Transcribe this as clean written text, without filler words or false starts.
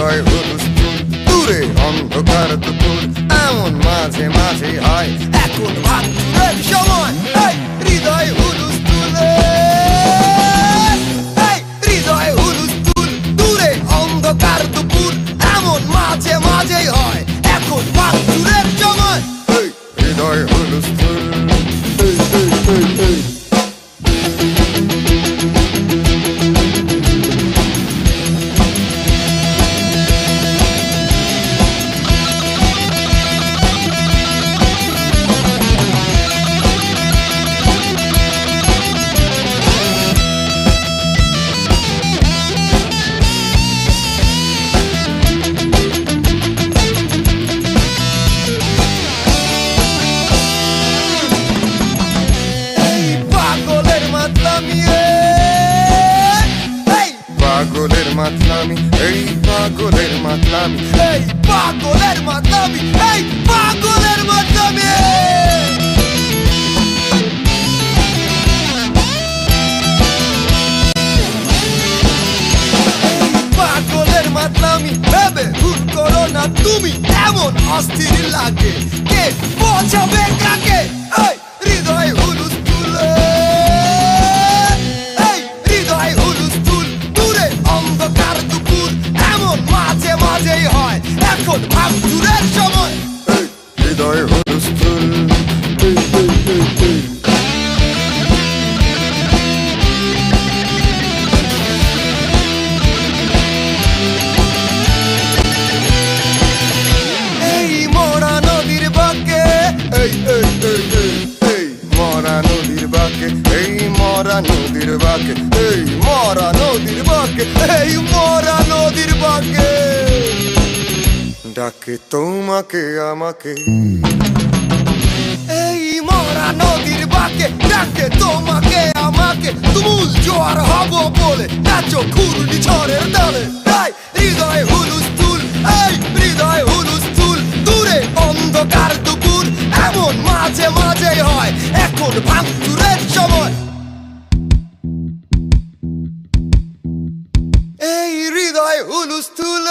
হৃদয় হুলস্থুল দূরে অন্ধকার দুপুর এমন মাঝে মাঝে হয় এখন ভাঙচুরের সময় এই হৃদয় হুলস্থুল এই হৃদয় হুলস্থুল দূরে অন্ধকার দুপুর এমন মাঝে মাঝেই হয় এখন ভাঙচুরের সময় এই হৃদয় হুলস্থুল এই এই এই এই পাগলের মাতলামি এই পাগলের মাতলামি এই পাগলের মাতলামি এই পাগলের মাতলামি পাগলের মাতলামি ভেবে ভুল করো না তুমি এমন অস্থির লাগে কে বোঝাবে কাকে এই হৃদয় হুলস্থুল এই হৃদয় হুলস্থুল দূরে অন্ধকার দুপুর এমন মাঝে মাঝেই হয় এখন ভাঙচুরের সময় এই হৃদয় হুলস্থুল এই এই এই এই এই মরা নদীর বাঁকে এই এই এই এই এই মরা নদীর বাঁকে এই মরা নদীর বাঁকে এই মরা নদীর বাঁকে এই মরা নদীর বাঁকে ডাকে তোমাকে আমাকে এই মরা নদীর বাঁকে ডাকে তোমাকে আমাকে তুমুল জোয়ার হব বলে নাচো ঘূর্ণি ঝড়ের তালে এই হৃদয় হুলস্থুল এই হৃদয় হুলস্থুল দূরে অন্ধকার দুপুর এমন মাঝে মাঝেই হয় এখন ভাঙচুরের সময় এই হৃদয় হুলস্থুল